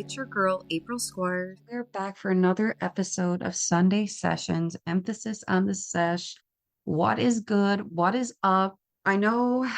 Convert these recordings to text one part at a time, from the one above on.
It's your girl, April Squires. We're back for another episode of Sunday Sessions, emphasis on the sesh. What is good? What is up? I know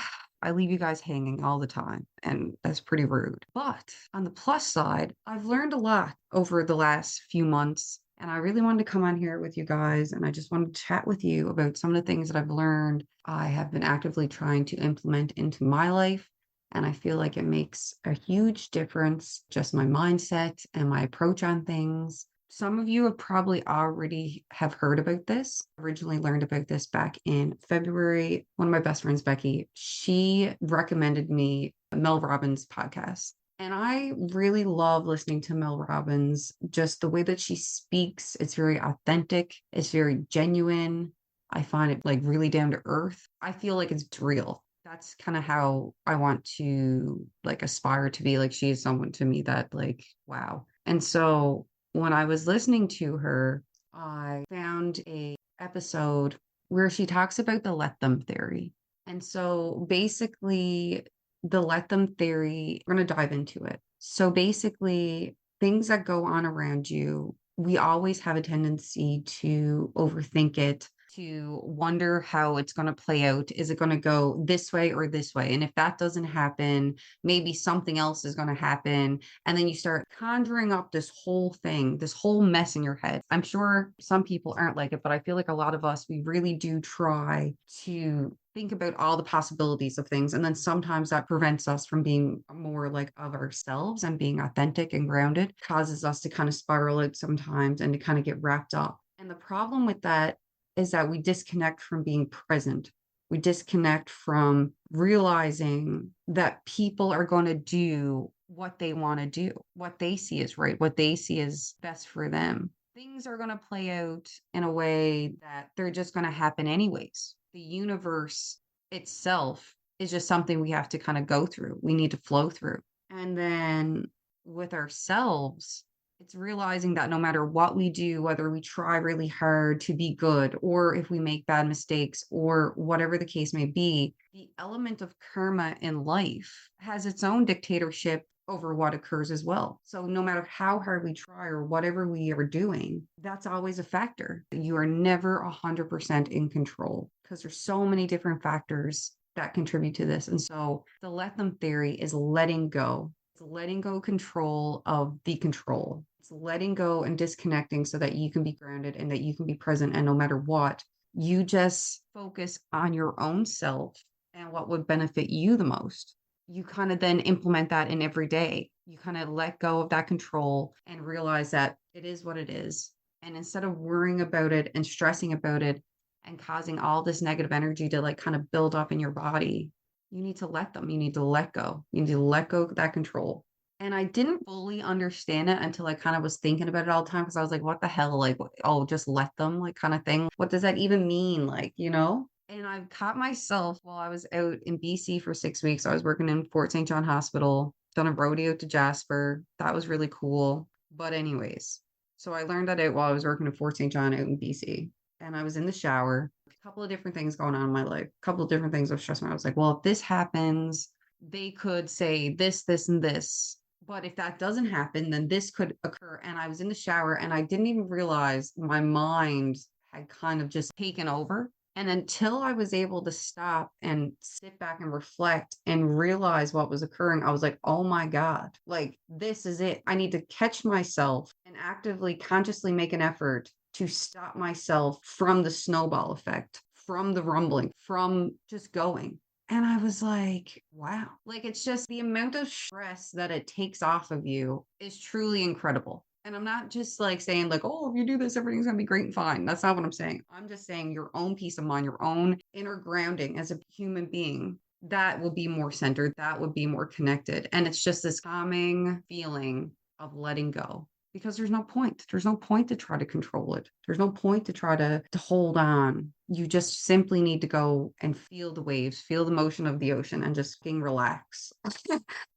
I leave you guys hanging all the time, and that's pretty rude. But on the plus side, I've learned a lot over the last few months, and I really wanted to come on here with you guys, and I just wanted to chat with you about some of the things that I've learned. I have been actively trying to implement into my life. And I feel like it makes a huge difference, just my mindset and my approach on things. Some of you have probably already have heard about this. Originally learned about this back in February. One of my best friends, Becky, she recommended me Mel Robbins podcast. And I really love listening to Mel Robbins. Just the way that she speaks, it's very authentic, it's very genuine. I find it like really down to earth. I feel like it's real. That's kind of how I want to like aspire to be. Like she is someone to me that like, wow. And so when I was listening to her, I found a episode where she talks about the let them theory. And so basically the let them theory, we're going to dive into it. So basically things that go on around you, we always have a tendency to overthink it, to wonder how it's going to play out. Is it going to go this way or this way? And if that doesn't happen, maybe something else is going to happen. And then you start conjuring up this whole thing, this whole mess in your head. I'm sure some people aren't like it, but I feel like a lot of us, we really do try to think about all the possibilities of things. And then sometimes that prevents us from being more like of ourselves and being authentic and grounded, causes us to kind of spiral out sometimes and to kind of get wrapped up. And the problem with that is that we disconnect from being present. We disconnect from realizing that people are going to do what they want to do, what they see is right, what they see is best for them. Things are going to play out in a way that they're just going to happen anyways. The universe itself is just something we have to kind of go through. We need to flow through. And then with ourselves, it's realizing that no matter what we do, whether we try really hard to be good, or if we make bad mistakes, or whatever the case may be, the element of karma in life has its own dictatorship over what occurs as well. So no matter how hard we try or whatever we are doing, that's always a factor. You are never 100% in control because there's so many different factors that contribute to this. And so the let them theory is letting go. It's letting go control of the control. It's letting go and disconnecting so that you can be grounded and that you can be present. And no matter what, you just focus on your own self and what would benefit you the most. You kind of then implement that in every day. You kind of let go of that control and realize that it is what it is. And instead of worrying about it and stressing about it and causing all this negative energy to like kind of build up in your body, you need to let them. You need to let go. You need to let go of that control. And I didn't fully understand it until I kind of was thinking about it all the time because I was like, what the hell? Like, oh, just let them, like, kind of thing. What does that even mean? Like, you know? And I've caught myself while I was out in BC for 6 weeks. I was working in Fort St. John Hospital, done a rodeo to Jasper. That was really cool. But, anyways, so I learned that out while I was working in Fort St. John out in BC. And I was in the shower, a couple of different things going on in my life, a couple of different things of stress. I was like, well, if this happens, they could say this, this, and this. But if that doesn't happen, then this could occur. And I was in the shower and I didn't even realize my mind had kind of just taken over. And until I was able to stop and sit back and reflect and realize what was occurring, I was like, oh my God, like this is it. I need to catch myself and actively, consciously make an effort to stop myself from the snowball effect, from the rumbling, from just going. And I was like, wow, like it's just the amount of stress that it takes off of you is truly incredible. And I'm not just like saying, like, oh, if you do this, everything's going to be great and fine. That's not what I'm saying. I'm just saying your own peace of mind, your own inner grounding as a human being, that will be more centered, that would be more connected. And it's just this calming feeling of letting go because there's no point. There's no point to try to control it. There's no point to try to hold on. You just simply need to go and feel the waves, feel the motion of the ocean and just fucking relax.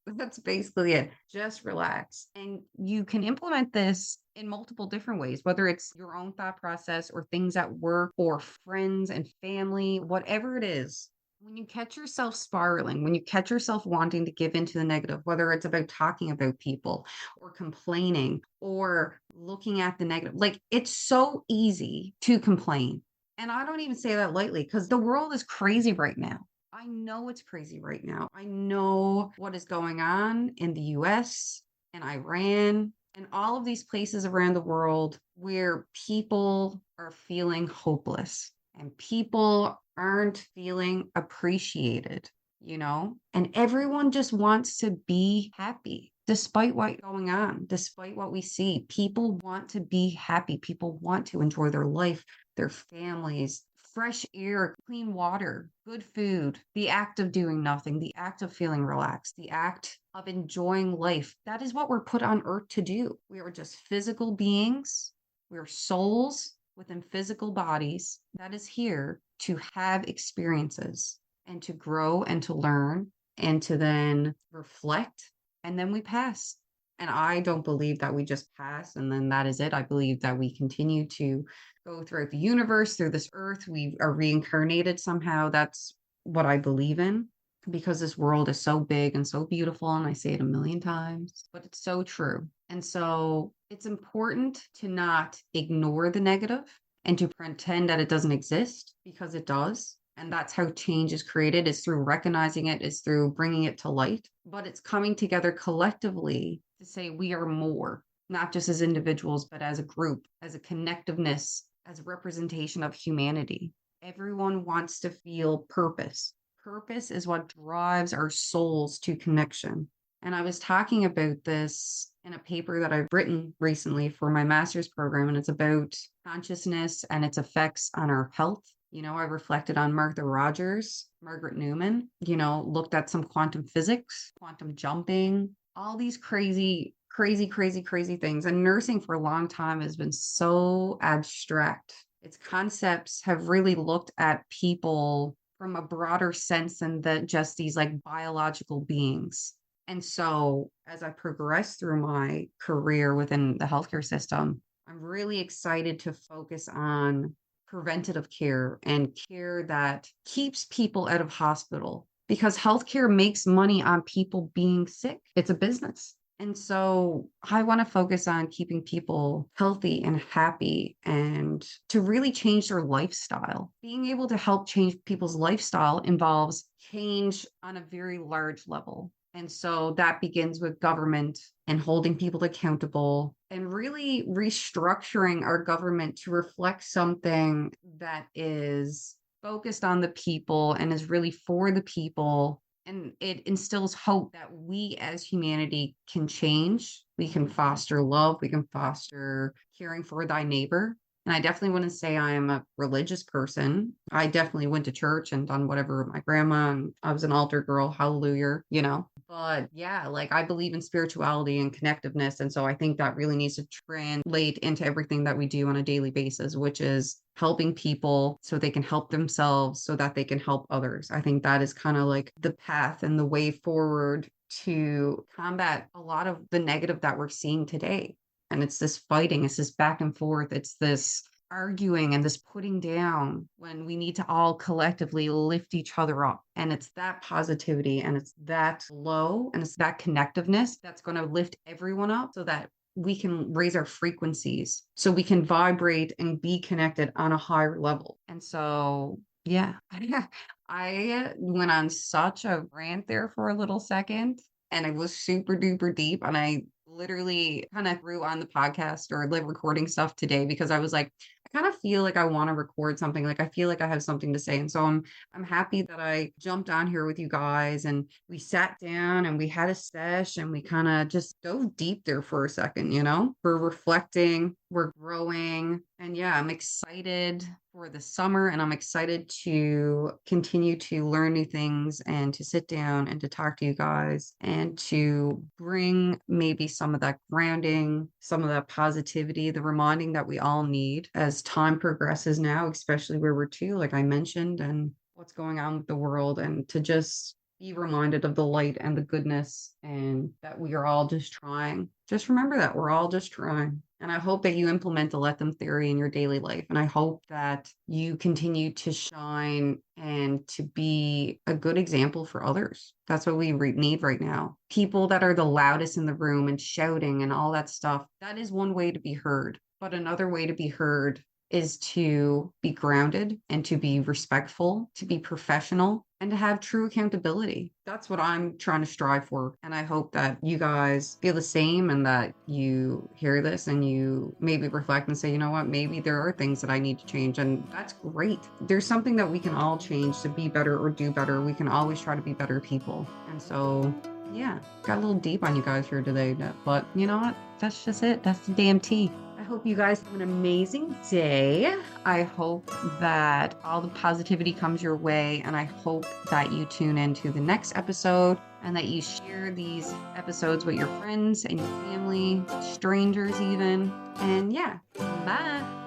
That's basically it. Just relax. And you can implement this in multiple different ways, whether it's your own thought process or things at work or friends and family, whatever it is. When you catch yourself spiraling, when you catch yourself wanting to give into the negative, whether it's about talking about people or complaining or looking at the negative, like it's so easy to complain. And I don't even say that lightly because the world is crazy right now. I know it's crazy right now. I know what is going on in the US and Iran and all of these places around the world where people are feeling hopeless and people aren't feeling appreciated, and everyone just wants to be happy. Despite what's going on, despite what we see, people want to be happy. People want to enjoy their life, their families, fresh air, clean water, good food, the act of doing nothing, the act of feeling relaxed, the act of enjoying life. That is what we're put on earth to do. We are just physical beings. We're souls within physical bodies that is here to have experiences and to grow and to learn and to then reflect, and then we pass. And I don't believe that we just pass and then that is it. I believe that we continue to go throughout the universe, through this earth. We are reincarnated somehow. That's what I believe in because this world is so big and so beautiful. And I say it a million times, but it's so true. And so it's important to not ignore the negative and to pretend that it doesn't exist because it does. And that's how change is created, is through recognizing it, is through bringing it to light. But it's coming together collectively to say we are more, not just as individuals, but as a group, as a connectiveness, as a representation of humanity. Everyone wants to feel purpose. Purpose is what drives our souls to connection. And I was talking about this in a paper that I've written recently for my master's program, and it's about consciousness and its effects on our health. I reflected on Martha Rogers, Margaret Newman, looked at some quantum physics, quantum jumping, all these crazy, crazy, crazy, crazy things. And nursing for a long time has been so abstract. Its concepts have really looked at people from a broader sense than just these like biological beings. And so as I progress through my career within the healthcare system, I'm really excited to focus on preventative care and care that keeps people out of hospital because healthcare makes money on people being sick. It's a business. And so I want to focus on keeping people healthy and happy and to really change their lifestyle. Being able to help change people's lifestyle involves change on a very large level. And so that begins with government and holding people accountable and really restructuring our government to reflect something that is focused on the people and is really for the people. And it instills hope that we as humanity can change. We can foster love. We can foster caring for thy neighbor. And I definitely wouldn't say I am a religious person. I definitely went to church and done whatever my grandma, and I was an altar girl, hallelujah. But yeah, like I believe in spirituality and connectiveness. And so I think that really needs to translate into everything that we do on a daily basis, which is helping people so they can help themselves so that they can help others. I think that is kind of like the path and the way forward to combat a lot of the negative that we're seeing today. And it's this fighting, it's this back and forth, it's this arguing and this putting down when we need to all collectively lift each other up. And it's that positivity and it's that flow and it's that connectiveness that's going to lift everyone up so that we can raise our frequencies so we can vibrate and be connected on a higher level. And so, yeah, I went on such a rant there for a little second and it was super duper deep. And I literally kind of threw on the podcast or the recording stuff today because I was like, I kind of feel like I want to record something. Like I feel like I have something to say. And so I'm happy that I jumped on here with you guys and we sat down and we had a sesh and we kind of just dove deep there for a second, We're reflecting, we're growing. And yeah, I'm excited for the summer and I'm excited to continue to learn new things and to sit down and to talk to you guys and to bring maybe some of that grounding, some of that positivity, the reminding that we all need as time progresses now, especially where we're to, like I mentioned, and what's going on with the world, and to just be reminded of the light and the goodness and that we are all just trying. Just remember that we're all just trying. And I hope that you implement the let them theory in your daily life. And I hope that you continue to shine and to be a good example for others. That's what we need right now. People that are the loudest in the room and shouting and all that stuff. That is one way to be heard. But another way to be heard is to be grounded and to be respectful, to be professional, and to have true accountability. That's what I'm trying to strive for. And I hope that you guys feel the same and that you hear this and you maybe reflect and say, you know what, maybe there are things that I need to change. And that's great. There's something that we can all change to be better or do better. We can always try to be better people. And so, yeah, got a little deep on you guys here today. But you know what? That's just it. That's the damn tea. I hope you guys have an amazing day. I hope that all the positivity comes your way, and I hope that you tune into the next episode and that you share these episodes with your friends and your family, strangers even. And yeah, bye.